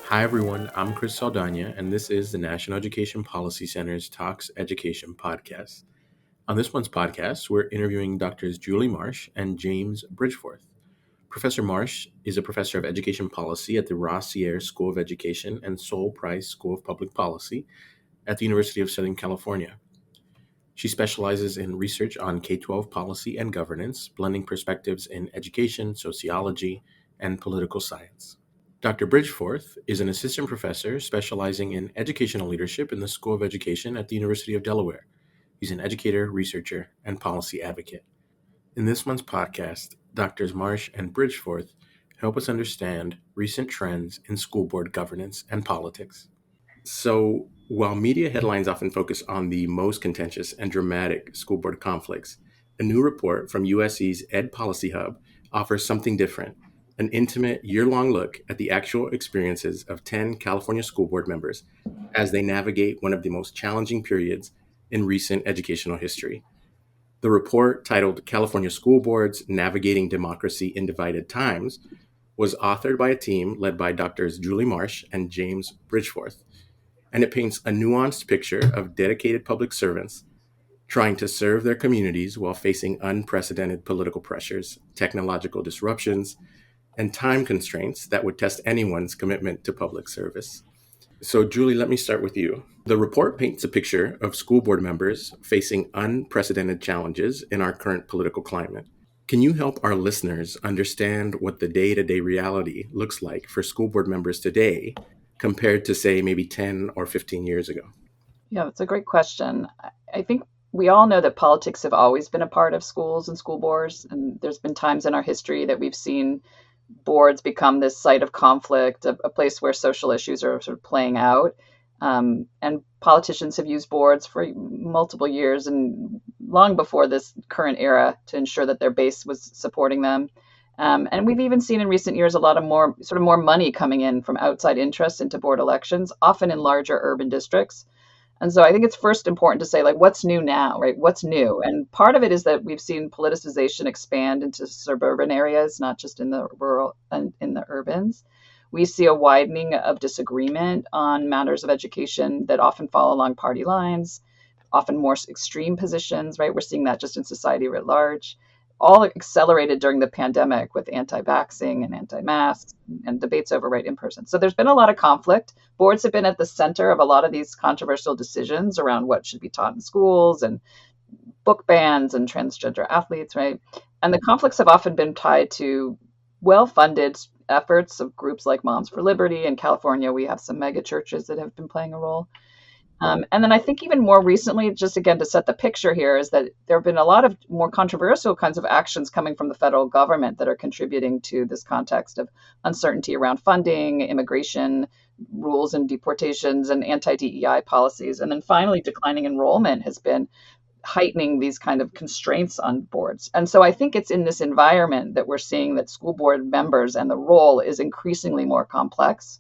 Hi, everyone. I'm Chris Saldaña, and this is the National Education Policy Center's Talks Education podcast. On this month's podcast, we're interviewing Doctors Julie Marsh and James Bridgeforth. Professor Marsh is a professor of education policy at the Rossier School of Education and Sol Price School of Public Policy at the University of Southern California. She specializes in research on K-12 policy and governance, blending perspectives in education, sociology, and political science. Dr. Bridgeforth is an assistant professor specializing in educational leadership in the School of Education at the University of Delaware. He's an educator, researcher, and policy advocate. In this month's podcast, Drs. Marsh and Bridgeforth help us understand recent trends in school board governance and politics. So, while media headlines often focus on the most contentious and dramatic school board conflicts, a new report from USC's Ed Policy Hub offers something different: an intimate, year-long look at the actual experiences of 10 California school board members as they navigate one of the most challenging periods in recent educational history. The report, titled California School Boards: Navigating Democracy in Divided Times, was authored by a team led by Drs. Julie Marsh and James Bridgeforth, and it paints a nuanced picture of dedicated public servants trying to serve their communities while facing unprecedented political pressures, technological disruptions, and time constraints that would test anyone's commitment to public service. So, Julie, let me start with you. The report paints a picture of school board members facing unprecedented challenges in our current political climate. Can you help our listeners understand what the day-to-day reality looks like for school board members today compared to, say, maybe 10 or 15 years ago? Yeah, that's a great question. I think we all know that politics have always been a part of schools and school boards, and there's been times in our history that we've seen boards become this site of conflict, a place where social issues are sort of playing out. And politicians have used boards for multiple years and long before this current era to ensure that their base was supporting them. And we've even seen in recent years a lot of more money coming in from outside interests into board elections, often in larger urban districts. And so I think it's first important to say, like, what's new now, right? What's new? And part of it is that we've seen politicization expand into suburban areas, not just in the rural and in the urbans. We see a widening of disagreement on matters of education that often fall along party lines, often more extreme positions, right? We're seeing that just in society writ large, all accelerated during the pandemic with anti-vaxxing and anti-masks and debates over right in person. So there's been a lot of conflict. Boards have been at the center of a lot of these controversial decisions around what should be taught in schools and book bans and transgender athletes, right? And the conflicts have often been tied to well-funded efforts of groups like Moms for Liberty. In California, we have some mega churches that have been playing a role. And then I think even more recently, just again to set the picture here, is that there have been a lot of more controversial kinds of actions coming from the federal government that are contributing to this context of uncertainty around funding, immigration rules and deportations, and anti-DEI policies. And then finally, declining enrollment has been heightening these kind of constraints on boards. And so I think it's in this environment that we're seeing that school board members and the role is increasingly more complex.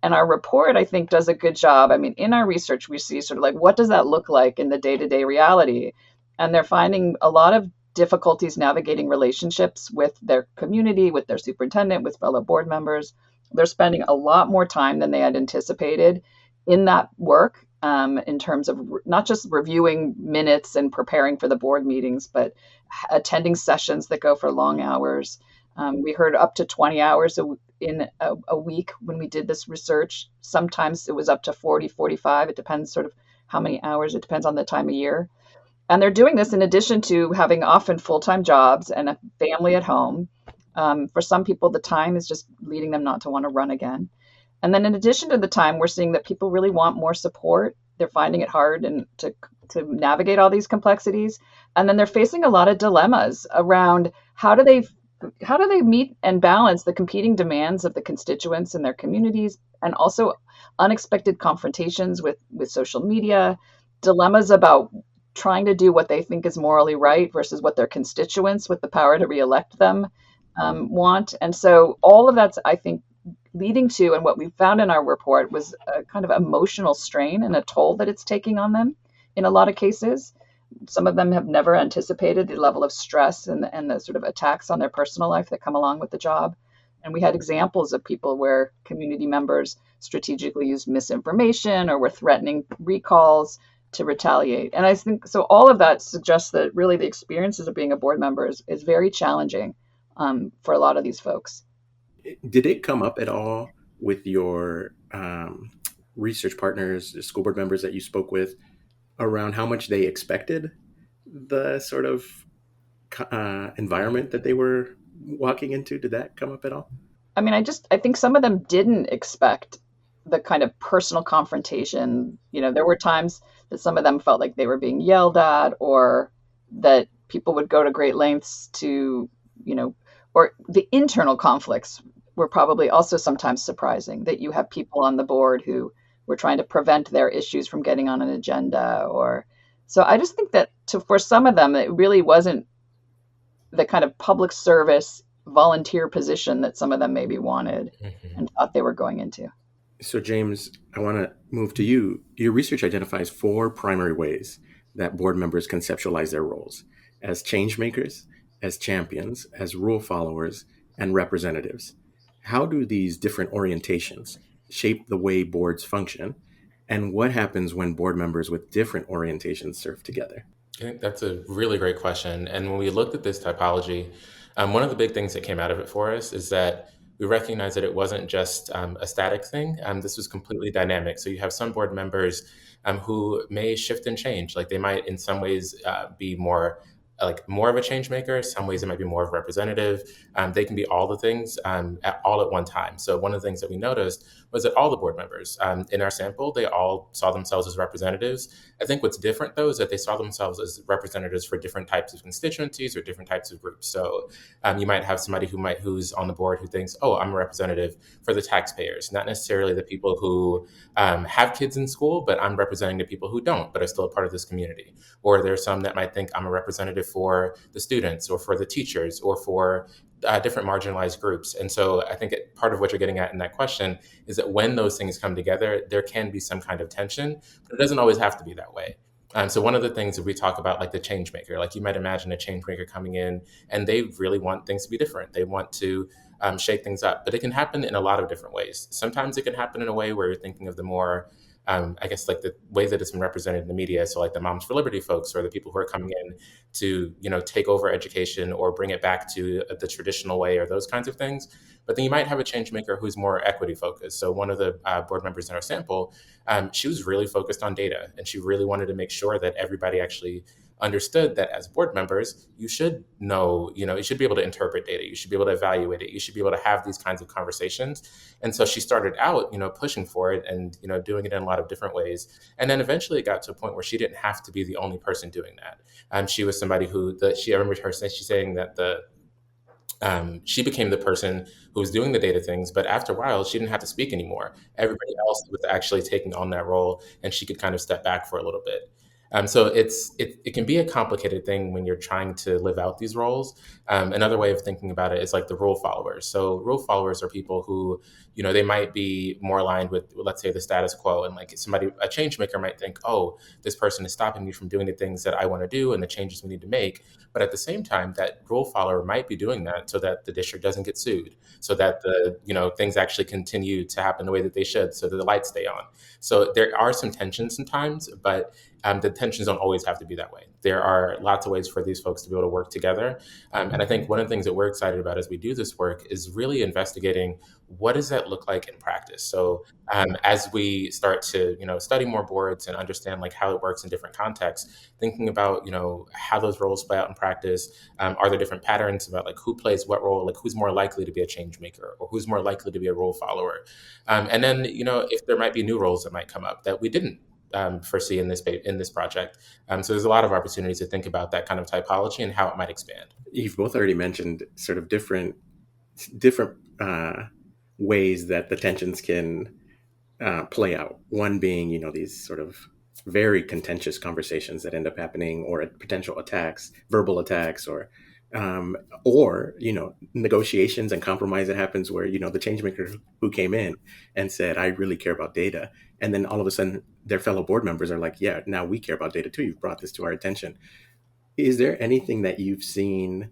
And our report, I think, does a good job. I mean, in our research, we see sort of like, what does that look like in the day-to-day reality? And they're finding a lot of difficulties navigating relationships with their community, with their superintendent, with fellow board members. They're spending a lot more time than they had anticipated in that work, in terms of not just reviewing minutes and preparing for the board meetings, but attending sessions that go for long hours. We heard up to 20 hours in a week when we did this research. Sometimes it was up to 40, 45. It depends sort of how many hours. It depends on the time of year. And they're doing this in addition to having often full-time jobs and a family at home. For some people, the time is just leading them not to want to run again. And then in addition to the time, we're seeing that people really want more support. They're finding it hard and to navigate all these complexities. And then they're facing a lot of dilemmas around how do they meet and balance the competing demands of the constituents in their communities, and also unexpected confrontations with social media, dilemmas about trying to do what they think is morally right versus what their constituents with the power to reelect them want. And so all of that's, I think, leading to, and what we found in our report was a kind of emotional strain and a toll that it's taking on them in a lot of cases. Some of them have never anticipated the level of stress and the sort of attacks on their personal life that come along with the job. And we had examples of people where community members strategically used misinformation or were threatening recalls to retaliate. And I think so, all of that suggests that really the experiences of being a board member is very challenging for a lot of these folks. Did it come up at all with your research partners, the school board members that you spoke with, around how much they expected the sort of environment that they were walking into? Did that come up at all? I mean, I think some of them didn't expect the kind of personal confrontation. There were times that some of them felt like they were being yelled at, or that people would go to great lengths to, you know, or the internal conflicts were probably also sometimes surprising, that you have people on the board who were trying to prevent their issues from getting on an agenda. Or so I just think that for some of them, it really wasn't the kind of public service volunteer position that some of them maybe wanted Mhm. and thought they were going into. So, James, I want to move to you. Your research identifies four primary ways that board members conceptualize their roles: as change makers, as champions, as rule followers, and representatives. How do these different orientations shape the way boards function? And what happens when board members with different orientations serve together? I think that's a really great question. And when we looked at this typology, one of the big things that came out of it for us is that we recognized that it wasn't just a static thing. This was completely dynamic. So you have some board members who may shift and change. Like they might, in some ways, be more of a change maker. Some ways it might be more of a representative. They can be all the things all at one time. So one of the things that we noticed was that all the board members in our sample, they all saw themselves as representatives. I think what's different though is that they saw themselves as representatives for different types of constituencies or different types of groups. So you might have somebody who's on the board who thinks, oh, I'm a representative for the taxpayers, not necessarily the people who have kids in school, but I'm representing the people who don't, but are still a part of this community. Or there's some that might think I'm a representative for the students or for the teachers or for different marginalized groups. And so I think part of what you're getting at in that question is that when those things come together, there can be some kind of tension, but it doesn't always have to be that way. So one of the things that we talk about, like the change maker, like you might imagine a change maker coming in and they really want things to be different. They want to shake things up, but it can happen in a lot of different ways. Sometimes it can happen in a way where you're thinking of the more I guess like the way that it's been represented in the media. So like the Moms for Liberty folks or the people who are coming in to, take over education or bring it back to the traditional way or those kinds of things. But then you might have a change maker who's more equity focused. So one of the board members in our sample, she was really focused on data and she really wanted to make sure that everybody actually understood that as board members, you should know, you should be able to interpret data. You should be able to evaluate it. You should be able to have these kinds of conversations. And so she started out, pushing for it and, doing it in a lot of different ways. And then eventually it got to a point where she didn't have to be the only person doing that. She was somebody I remember her saying that she became the person who was doing the data things, but after a while, she didn't have to speak anymore. Everybody else was actually taking on that role, and she could kind of step back for a little bit. So it can be a complicated thing when you're trying to live out these roles. Another way of thinking about it is like the rule followers. So rule followers are people who, they might be more aligned with, let's say, the status quo. And like a change maker might think, oh, this person is stopping me from doing the things that I want to do and the changes we need to make. But at the same time, that rule follower might be doing that so that the district doesn't get sued, so that things actually continue to happen the way that they should, so that the lights stay on. So there are some tensions sometimes, but the tensions don't always have to be that way. There are lots of ways for these folks to be able to work together. And I think one of the things that we're excited about as we do this work is really investigating what does that look like in practice. So as we start to study more boards and understand like how it works in different contexts, thinking about how those roles play out in practice. Are there different patterns about like who plays what role, like who's more likely to be a change maker or who's more likely to be a role follower? And then if there might be new roles that might come up that we didn't foresee in this project. So there's a lot of opportunities to think about that kind of typology and how it might expand. You've both already mentioned sort of different ways that the tensions can play out. One being, these sort of very contentious conversations that end up happening, or potential attacks, verbal attacks, or negotiations and compromise that happens where the changemaker who came in and said, I really care about data, and then all of a sudden their fellow board members are like, yeah, now we care about data too, you've brought this to our attention. Is there anything that you've seen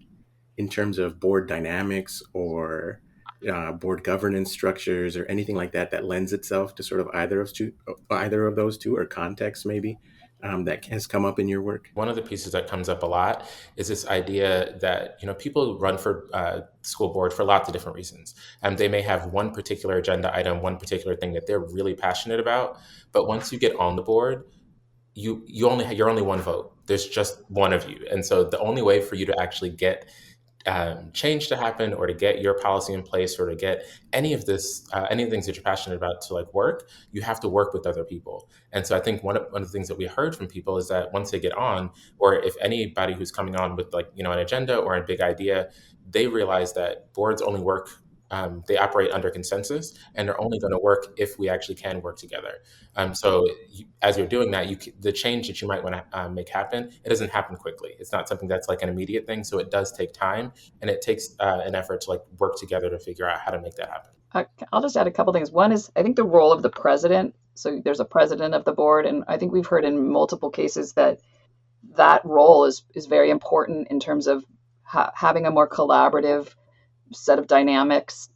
in terms of board dynamics or board governance structures or anything like that that lends itself to sort of either of those two, or context maybe that has come up in your work? One of the pieces that comes up a lot is this idea that people run for school board for lots of different reasons. They may have one particular agenda item, one particular thing that they're really passionate about, but once you get on the board, you're only one vote. There's just one of you, and so the only way for you to actually get change to happen, or to get your policy in place, or to get any of the things that you're passionate about to like work, you have to work with other people. And so I think one of the things that we heard from people is that once they get on, or if anybody who's coming on with like an agenda or a big idea, they realize that boards only work. They operate under consensus, and they're only going to work if we actually can work together. As you're doing that, the change that you might want to make happen, it doesn't happen quickly. It's not something that's like an immediate thing. So it does take time, and it takes an effort to like work together to figure out how to make that happen. I'll just add a couple things. One is, I think, the role of the president. So there's a president of the board, and I think we've heard in multiple cases that that role is very important in terms of having a more collaborative set of dynamics,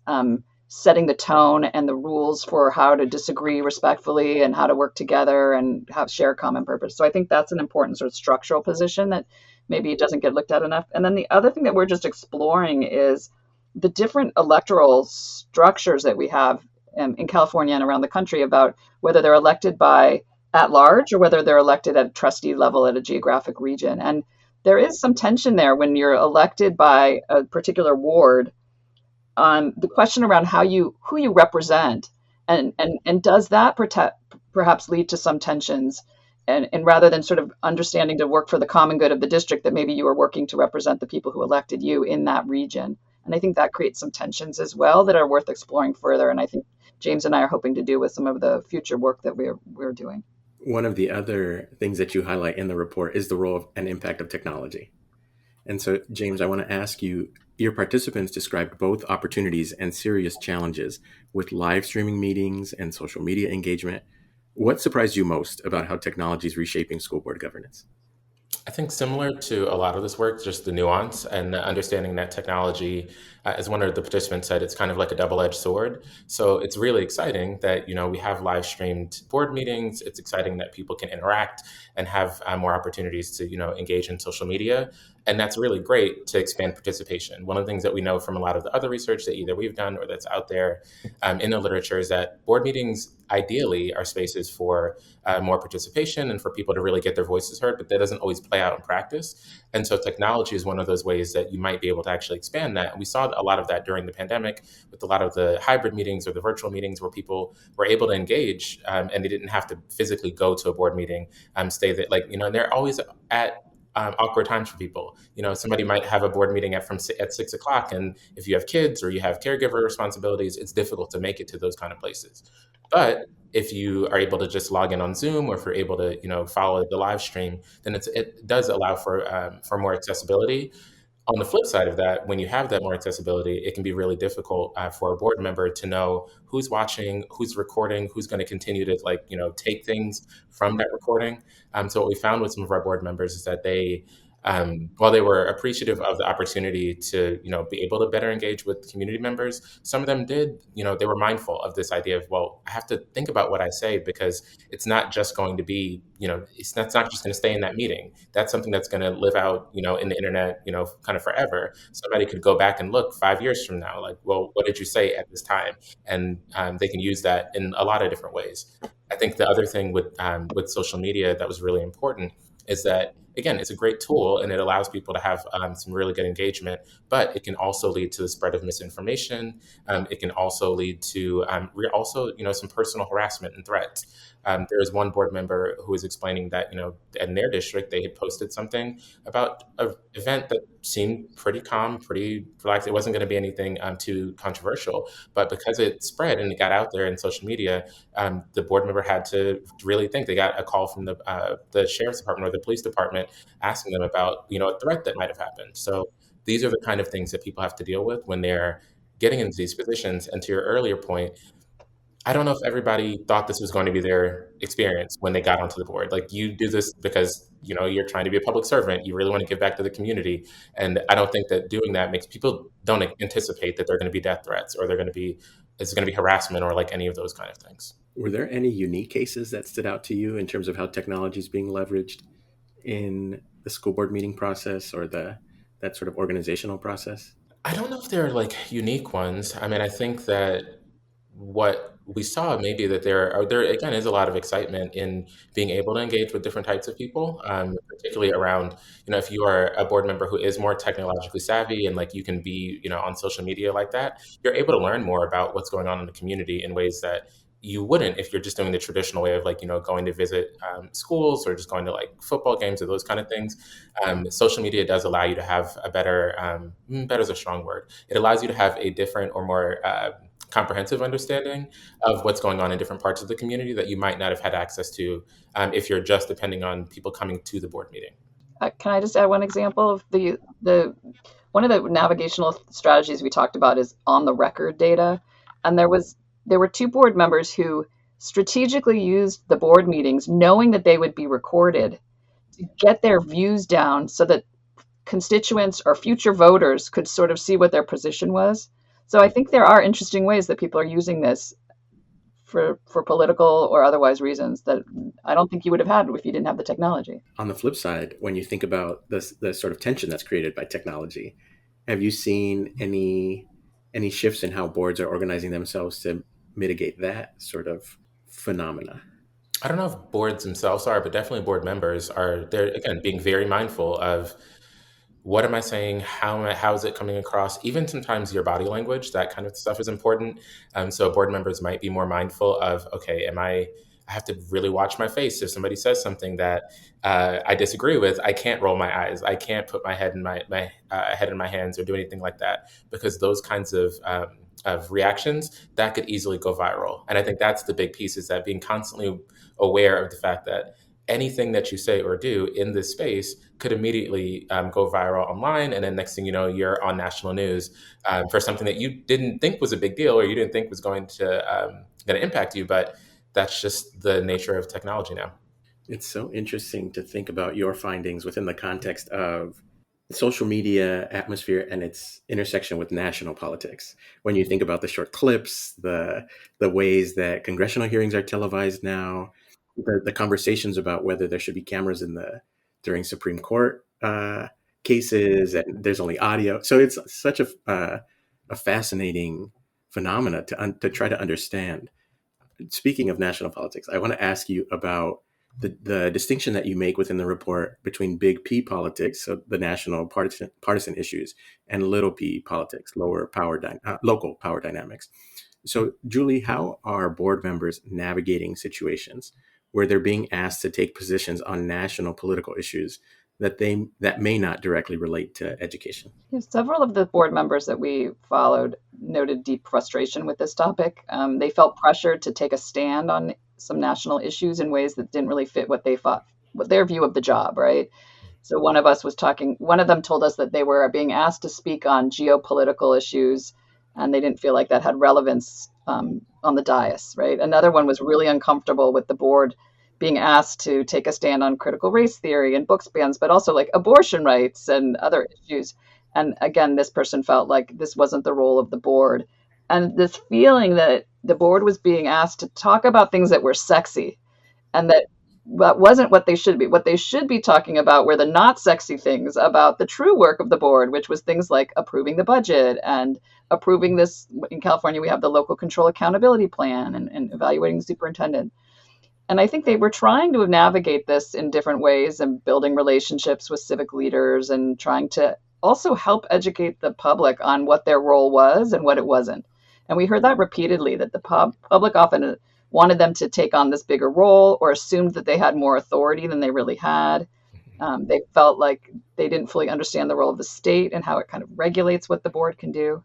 setting the tone and the rules for how to disagree respectfully and how to work together and share a common purpose. So I think that's an important sort of structural position that maybe it doesn't get looked at enough. And then the other thing that we're just exploring is the different electoral structures that we have in California and around the country, about whether they're elected by at large or whether they're elected at trustee level at a geographic region. And there is some tension there when you're elected by a particular ward on the question around who you represent, and does that perhaps lead to some tensions, and rather than sort of understanding to work for the common good of the district, that maybe you are working to represent the people who elected you in that region. And I think that creates some tensions as well that are worth exploring further, and I think James and I are hoping to do with some of the future work that we're doing. One of the other things that you highlight in the report is the role and impact of technology. And so, James, I want to ask you, your participants described both opportunities and serious challenges with live streaming meetings and social media engagement. What surprised you most about how technology is reshaping school board governance? I think similar to a lot of this work, just the nuance and the understanding that technology, as one of the participants said, it's kind of like a double-edged sword. So it's really exciting that we have live streamed board meetings. It's exciting that people can interact and have more opportunities to engage in social media, and that's really great to expand participation. One of the things that we know from a lot of the other research that either we've done or that's out there in the literature is that board meetings ideally are spaces for more participation and for people to really get their voices heard, but that doesn't always play out in practice. And so technology is one of those ways that you might be able to actually expand that. And we saw a lot of that during the pandemic with a lot of the hybrid meetings or the virtual meetings where people were able to engage, and they didn't have to physically go to a board meeting, stay there, and they're always at awkward times for people. Somebody might have a board meeting at 6 o'clock, and if you have kids or you have caregiver responsibilities, it's difficult to make it to those kind of places. But if you are able to just log in on Zoom, or if you're able to, follow the live stream, then it does allow for more accessibility. On the flip side of that, when you have that more accessibility, it can be really difficult for a board member to know who's watching, who's recording, who's going to continue to take things from that recording. So what we found with some of our board members is that they, while they were appreciative of the opportunity to, be able to better engage with community members, some of them did, they were mindful of this idea of, well, I have to think about what I say, because it's not just going to be, it's not just going to stay in that meeting. That's something that's going to live out, in the internet, kind of forever. Somebody could go back and look 5 years from now, like, well, what did you say at this time? And they can use that in a lot of different ways. I think the other thing with social media that was really important is that, again, it's a great tool and it allows people to have some really good engagement, but it can also lead to the spread of misinformation. It can also lead to some personal harassment and threats. There was one board member who was explaining that, in their district, they had posted something about an event that seemed pretty calm, pretty relaxed. It wasn't going to be anything too controversial, but because it spread and it got out there in social media, the board member had to really think. They got a call from the sheriff's department or the police department asking them about, a threat that might have happened. So these are the kind of things that people have to deal with when they're getting into these positions. And to your earlier point, I don't know if everybody thought this was going to be their experience when they got onto the board. Like you do this because, you're trying to be a public servant. You really want to give back to the community. And I don't think that doing that makes people don't anticipate that they're going to be death threats or it's going to be harassment or like any of those kind of things. Were there any unique cases that stood out to you in terms of how technology is being leveraged in the school board meeting process or that sort of organizational process? I don't know if they're like unique ones. I mean, I think that what we saw maybe that there again is a lot of excitement in being able to engage with different types of people, particularly around if you are a board member who is more technologically savvy and like you can be on social media like that, you're able to learn more about what's going on in the community in ways that you wouldn't if you're just doing the traditional way of like going to visit schools or just going to like football games or those kind of things. Social media does allow you to have a better is a strong word. It allows you to have a different or more comprehensive understanding of what's going on in different parts of the community that you might not have had access to if you're just depending on people coming to the board meeting. Can I just add one example of the one of the navigational strategies we talked about is on the record data, and there were two board members who strategically used the board meetings, knowing that they would be recorded, to get their views down so that constituents or future voters could sort of see what their position was. So I think there are interesting ways that people are using this for political or otherwise reasons that I don't think you would have had if you didn't have the technology. On the flip side, when you think about the sort of tension that's created by technology, have you seen any shifts in how boards are organizing themselves to mitigate that sort of phenomena? I don't know if boards themselves are, but definitely board members are. They're again being very mindful of what am I saying? How is it coming across? Even sometimes your body language, that kind of stuff is important. So board members might be more mindful of, okay, I have to really watch my face. If somebody says something that I disagree with, I can't roll my eyes. I can't put my head in my head in my hands or do anything like that, because those kinds of reactions that could easily go viral. And I think that's the big piece, is that being constantly aware of the fact that anything that you say or do in this space could immediately go viral online. And then next thing you know, you're on national news for something that you didn't think was a big deal or you didn't think was going to impact you. But that's just the nature of technology now. It's so interesting to think about your findings within the context of the social media atmosphere and its intersection with national politics. When you think about the short clips, the ways that congressional hearings are televised now, the conversations about whether there should be cameras during Supreme Court cases, and there's only audio. So it's such a fascinating phenomena to try to understand. Speaking of national politics, I want to ask you about the distinction that you make within the report between big P politics, so the national partisan issues, and little p politics, local power dynamics. So, Julie, how are board members navigating situations where they're being asked to take positions on national political issues that may not directly relate to education? Several of the board members that we followed noted deep frustration with this topic. They felt pressured to take a stand on some national issues in ways that didn't really fit what they thought, what their view of the job, right? So one of them told us that they were being asked to speak on geopolitical issues, and they didn't feel like that had relevance on the dais, right? Another one was really uncomfortable with the board being asked to take a stand on critical race theory and book bans, but also like abortion rights and other issues. And again, this person felt like this wasn't the role of the board. And this feeling that the board was being asked to talk about things that were sexy and that wasn't what they should be. What they should be talking about were the not sexy things about the true work of the board, which was things like approving the budget and approving this. In California, we have the local control accountability plan and evaluating the superintendent. And I think they were trying to navigate this in different ways and building relationships with civic leaders and trying to also help educate the public on what their role was and what it wasn't. And we heard that repeatedly, that the public often wanted them to take on this bigger role or assumed that they had more authority than they really had. They felt like they didn't fully understand the role of the state and how it kind of regulates what the board can do.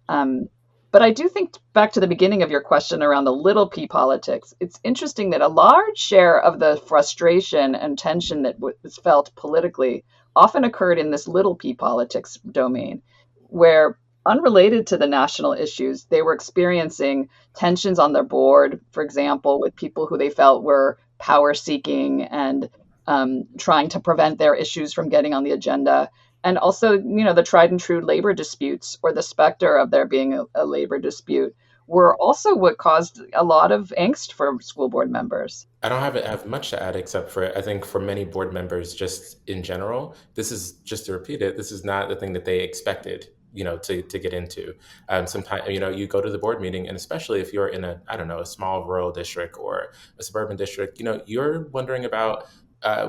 But I do think, back to the beginning of your question around the little p politics, it's interesting that a large share of the frustration and tension that was felt politically often occurred in this little p politics domain, where unrelated to the national issues, they were experiencing tensions on their board, for example, with people who they felt were power seeking and trying to prevent their issues from getting on the agenda. And also, the tried and true labor disputes or the specter of there being a labor dispute were also what caused a lot of angst for school board members. I don't have much to add except for I think for many board members, just in general, this is just to repeat it. This is not the thing that they expected, to get into. Sometimes, you go to the board meeting, and especially if you're in a I don't know a small rural district or a suburban district, you're wondering about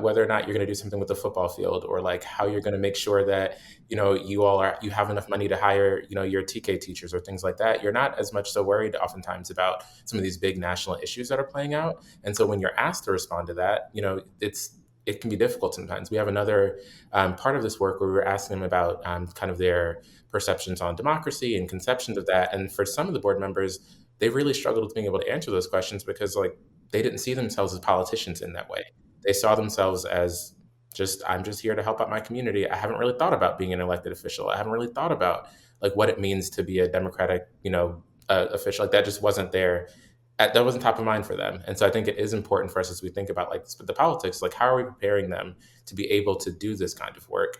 whether or not you're going to do something with the football field, or like how you're going to make sure that you have enough money to hire your TK teachers or things like that. You're not as much so worried oftentimes about some of these big national issues that are playing out, and so when you're asked to respond to that, it can be difficult sometimes. We have another part of this work where we were asking them about kind of their perceptions on democracy and conceptions of that, and for some of the board members, they really struggled with being able to answer those questions because like they didn't see themselves as politicians in that way. They saw themselves as I'm just here to help out my community. I haven't really thought about being an elected official. I haven't really thought about like what it means to be a democratic, official. Like that just wasn't there. That wasn't top of mind for them. And so I think it is important for us as we think about like the politics, like how are we preparing them to be able to do this kind of work,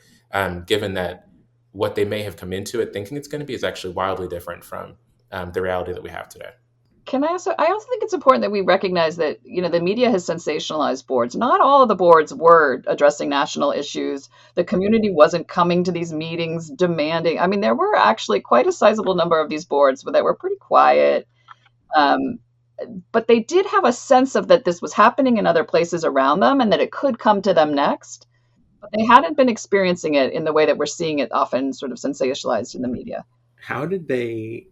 given that what they may have come into it thinking it's going to be is actually wildly different from the reality that we have today. I also think it's important that we recognize that, the media has sensationalized boards. Not all of the boards were addressing national issues. The community wasn't coming to these meetings demanding. I mean, there were actually quite a sizable number of these boards that were pretty quiet. But they did have a sense of that this was happening in other places around them and that it could come to them next. But they hadn't been experiencing it in the way that we're seeing it often sort of sensationalized in the media. How did they?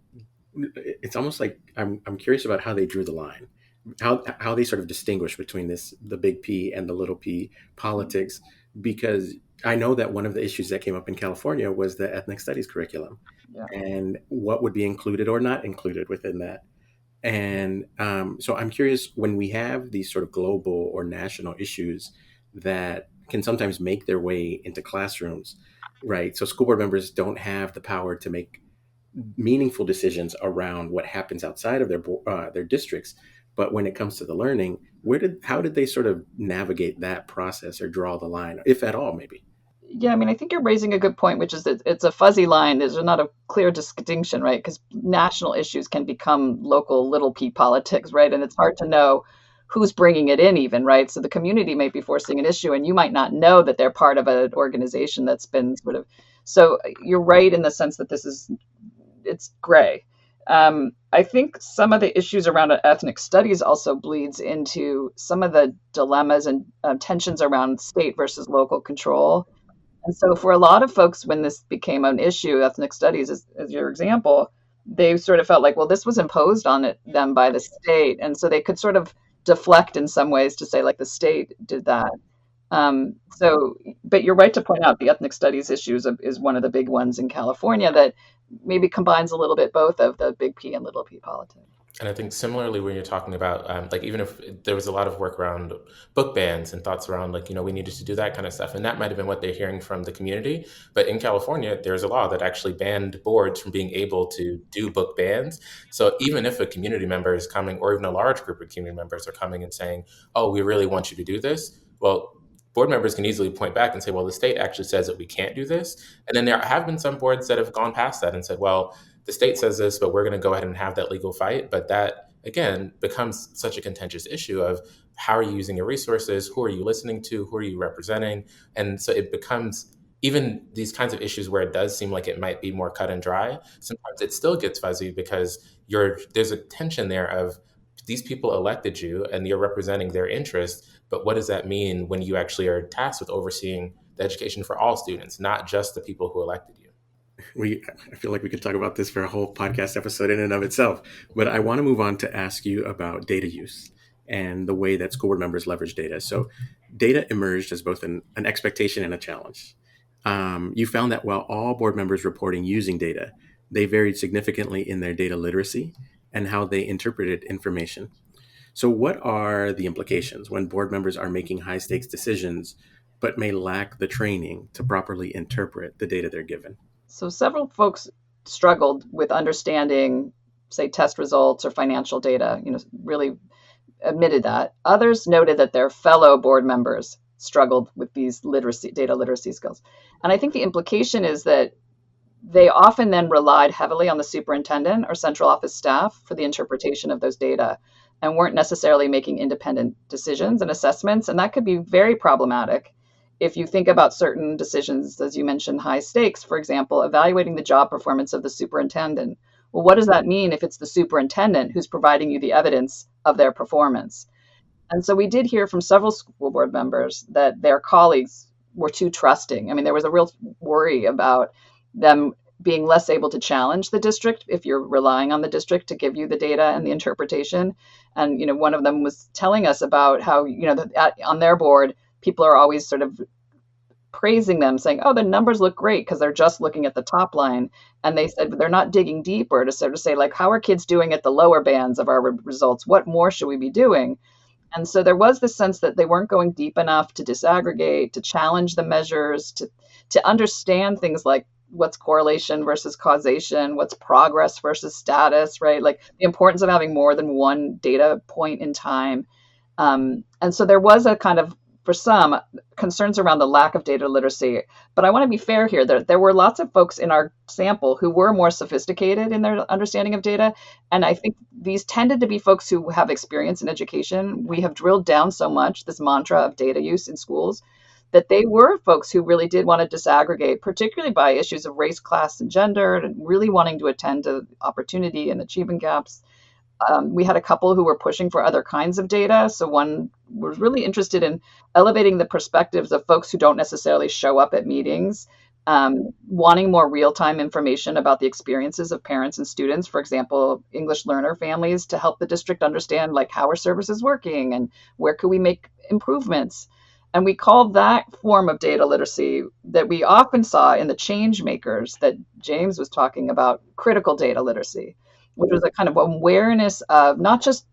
It's almost like I'm curious about how they drew the line, how they sort of distinguish between the big P and the little P politics, because I know that one of the issues that came up in California was the ethnic studies curriculum, Yeah. and what would be included or not included within that. And so I'm curious, when we have these sort of global or national issues that can sometimes make their way into classrooms, right? So school board members don't have the power to make meaningful decisions around what happens outside of their districts. But when it comes to the learning, how did they sort of navigate that process or draw the line, if at all, maybe? Yeah, I mean, I think you're raising a good point, which is that it's a fuzzy line. There's not a clear distinction, right? Because national issues can become local little p politics, right? And it's hard to know who's bringing it in even, right? So the community might be forcing an issue and you might not know that they're part of an organization that's been sort of, so you're right in the sense that it's gray. I think some of the issues around ethnic studies also bleeds into some of the dilemmas and tensions around state versus local control. And so for a lot of folks, when this became an issue, ethnic studies, as your example, they sort of felt like, well, this was imposed on them by the state. And so they could sort of deflect in some ways to say, like, the state did that. But you're right to point out the ethnic studies issues is one of the big ones in California that maybe combines a little bit both of the big P and little p politics. And I think similarly, when you're talking about like even if there was a lot of work around book bans and thoughts around like we needed to do that kind of stuff, and that might have been what they're hearing from the community. But in California, there's a law that actually banned boards from being able to do book bans. So even if a community member is coming, or even a large group of community members are coming and saying, "Oh, we really want you to do this," well, board members can easily point back and say, "Well, the state actually says that we can't do this." And then there have been some boards that have gone past that and said, "Well, the state says this, but we're going to go ahead and have that legal fight." But that, again, becomes such a contentious issue of how are you using your resources? Who are you listening to? Who are you representing? And so it becomes even these kinds of issues where it does seem like it might be more cut and dry. Sometimes it still gets fuzzy because there's a tension there of these people elected you and you're representing their interests. But what does that mean when you actually are tasked with overseeing the education for all students, not just the people who elected you? I feel like we could talk about this for a whole podcast episode in and of itself, but I want to move on to ask you about data use and the way that school board members leverage data. So data emerged as both an expectation and a challenge. You found that while all board members reporting using data, they varied significantly in their data literacy and how they interpreted information. So what are the implications when board members are making high stakes decisions, but may lack the training to properly interpret the data they're given? So several folks struggled with understanding, say, test results or financial data, really admitted that. Others noted that their fellow board members struggled with these data literacy skills. And I think the implication is that they often then relied heavily on the superintendent or central office staff for the interpretation of those data and weren't necessarily making independent decisions and assessments. And that could be very problematic if you think about certain decisions, as you mentioned, high stakes, for example, evaluating the job performance of the superintendent. Well, what does that mean if it's the superintendent who's providing you the evidence of their performance? And so we did hear from several school board members that their colleagues were too trusting. I mean, there was a real worry about them being less able to challenge the district if you're relying on the district to give you the data and the interpretation. And, one of them was telling us about how, on their board, people are always sort of praising them, saying, oh, the numbers look great because they're just looking at the top line. And they said they're not digging deeper to sort of say, like, how are kids doing at the lower bands of our results? What more should we be doing? And so there was this sense that they weren't going deep enough to disaggregate, to challenge the measures, to understand things like what's correlation versus causation, what's progress versus status, right? Like the importance of having more than one data point in time. And so there was a kind of, for some, concerns around the lack of data literacy. But I want to be fair here. There were lots of folks in our sample who were more sophisticated in their understanding of data. And I think these tended to be folks who have experience in education. We have drilled down so much this mantra of data use in schools that they were folks who really did want to disaggregate, particularly by issues of race, class, and gender, and really wanting to attend to opportunity and achievement gaps. We had a couple who were pushing for other kinds of data. So one was really interested in elevating the perspectives of folks who don't necessarily show up at meetings, wanting more real-time information about the experiences of parents and students, for example, English learner families, to help the district understand like how are services working and where could we make improvements. And we called that form of data literacy that we often saw in the change makers that James was talking about, critical data literacy, which was a kind of awareness of not just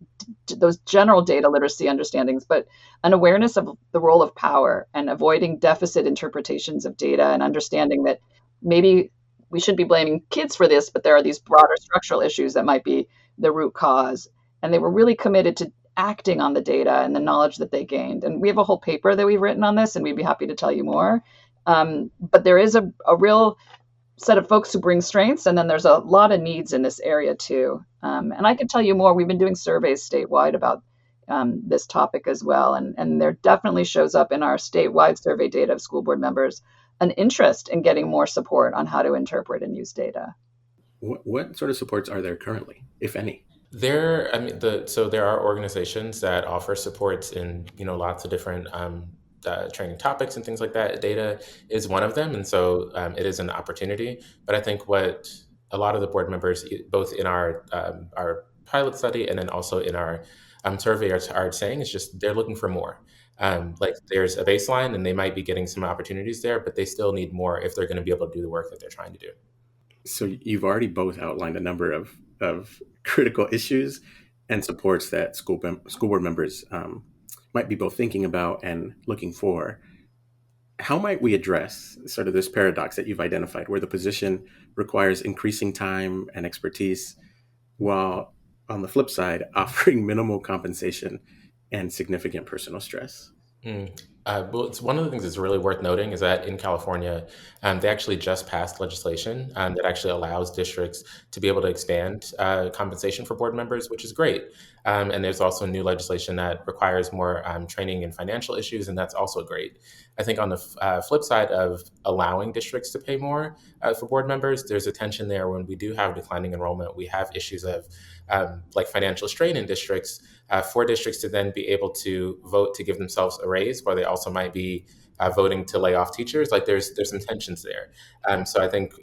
those general data literacy understandings, but an awareness of the role of power and avoiding deficit interpretations of data and understanding that maybe we shouldn't be blaming kids for this, but there are these broader structural issues that might be the root cause. And they were really committed to acting on the data and the knowledge that they gained. And we have a whole paper that we've written on this, and we'd be happy to tell you more. But there is a real set of folks who bring strengths, and then there's a lot of needs in this area too. And I can tell you more. We've been doing surveys statewide about this topic as well, and there definitely shows up in our statewide survey data of school board members an interest in getting more support on how to interpret and use data. What sort of supports are there currently, if any? So there are organizations that offer supports in lots of different training topics and things like that. Data is one of them, and so it is an opportunity. But I think what a lot of the board members, both in our pilot study and then also in our survey, are saying is just they're looking for more. Like there's a baseline, and they might be getting some opportunities there, but they still need more if they're going to be able to do the work that they're trying to do. So you've already both outlined a number of critical issues and supports that school board members might be both thinking about and looking for. How might we address sort of this paradox that you've identified, where the position requires increasing time and expertise, while on the flip side, offering minimal compensation and significant personal stress? Well, it's one of the things that's really worth noting is that in California, they actually just passed legislation that actually allows districts to be able to expand compensation for board members, which is great. And there's also new legislation that requires more training in financial issues, and that's also great. I think on the flip side of allowing districts to pay more for board members, there's a tension there. When we do have declining enrollment, we have issues of like financial strain in districts, for districts to then be able to vote to give themselves a raise, or they also might be voting to lay off teachers. Like there's some tensions there. So I think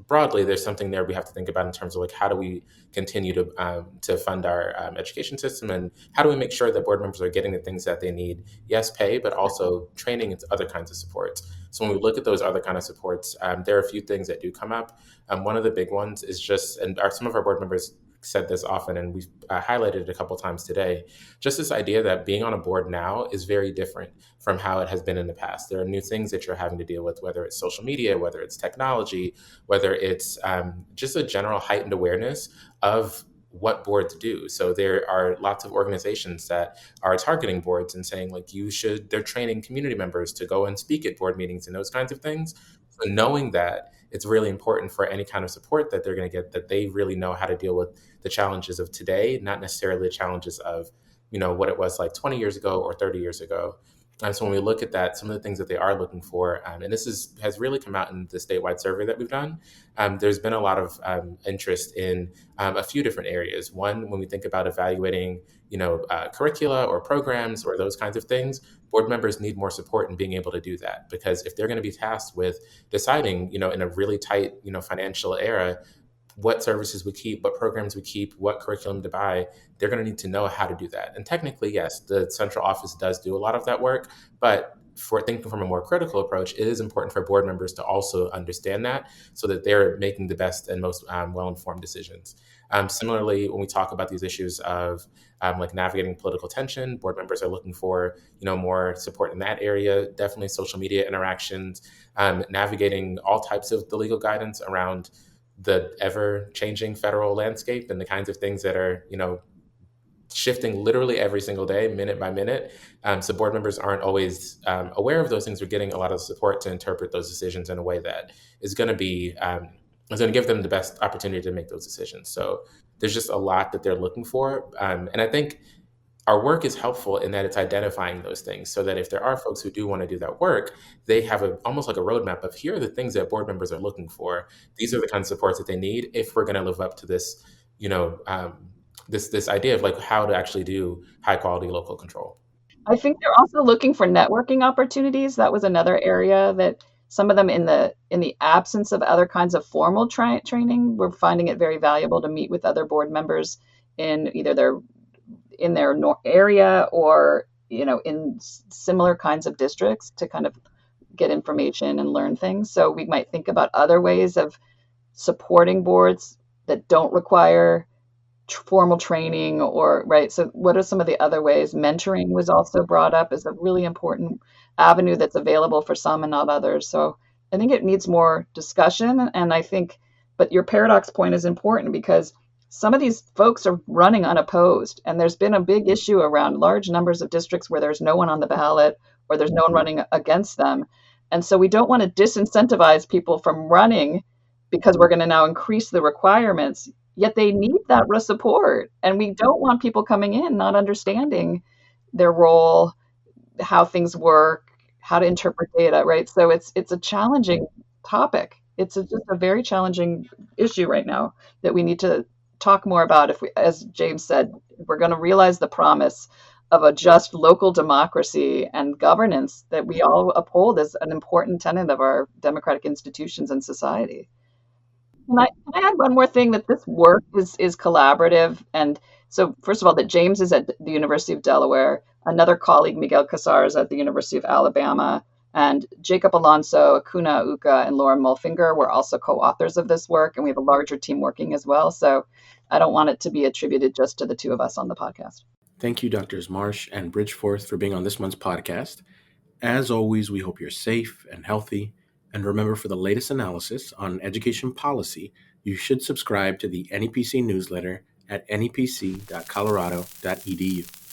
broadly there's something there we have to think about in terms of like how do we continue to fund our education system, and how do we make sure that board members are getting the things that they need? Yes, pay, but also training and other kinds of supports. So when we look at those other kind of supports, there are a few things that do come up. One of the big ones is just, and some of our board members said this often, and we've highlighted it a couple times today. Just this idea that being on a board now is very different from how it has been in the past. There are new things that you're having to deal with, whether it's social media, whether it's technology, whether it's just a general heightened awareness of what boards do. So there are lots of organizations that are targeting boards and saying, like, they're training community members to go and speak at board meetings and those kinds of things. So knowing that, it's really important for any kind of support that they're going to get, that they really know how to deal with the challenges of today, not necessarily the challenges of, what it was like 20 years ago or 30 years ago. And so when we look at that, some of the things that they are looking for, and this has really come out in the statewide survey that we've done, there's been a lot of interest in a few different areas. One, when we think about evaluating, curricula or programs or those kinds of things, board members need more support in being able to do that. Because if they're going to be tasked with deciding, in a really tight, financial era, what services we keep, what programs we keep, what curriculum to buy, they're going to need to know how to do that. And technically, yes, the central office does do a lot of that work, but for thinking from a more critical approach, it is important for board members to also understand that so that they're making the best and most well-informed decisions. Similarly, when we talk about these issues of like navigating political tension, board members are looking for more support in that area. Definitely social media interactions, navigating all types of the legal guidance around the ever-changing federal landscape and the kinds of things that are shifting literally every single day, minute by minute. So board members aren't always aware of those things. We're getting a lot of support to interpret those decisions in a way that is going to give them the best opportunity to make those decisions. So there's just a lot that they're looking for. And I think our work is helpful in that it's identifying those things so that if there are folks who do want to do that work, they have almost like a roadmap of here are the things that board members are looking for. These are the kinds of supports that they need if we're going to live up to this, this idea of like how to actually do high quality local control. I think they're also looking for networking opportunities. That was another area that some of them in the absence of other kinds of formal training, we're finding it very valuable to meet with other board members in either their area or in similar kinds of districts to kind of get information and learn things. So we might think about other ways of supporting boards that don't require formal training or right. So what are some of the other ways? Mentoring was also brought up as a really important avenue that's available for some and not others. So I think it needs more discussion. And I think, but your paradox point is important because some of these folks are running unopposed, and there's been a big issue around large numbers of districts where there's no one on the ballot or there's no one running against them. And so we don't want to disincentivize people from running because we're going to now increase the requirements, yet they need that support. And we don't want people coming in not understanding their role, how things work, how to interpret data, right? So it's a challenging topic. It's just a very challenging issue right now that we need to talk more about if we, as James said, we're going to realize the promise of a just local democracy and governance that we all uphold as an important tenet of our democratic institutions and society. Can I add one more thing that this work is collaborative? And so first of all, that James is at the University of Delaware, another colleague, Miguel Casar, is at the University of Alabama, and Jacob Alonso, Akuna Uka, and Laura Mulfinger were also co-authors of this work, and we have a larger team working as well. So I don't want it to be attributed just to the two of us on the podcast. Thank you, Drs. Marsh and Bridgeforth, for being on this month's podcast. As always, we hope you're safe and healthy. And remember, for the latest analysis on education policy, you should subscribe to the NEPC newsletter at nepc.colorado.edu.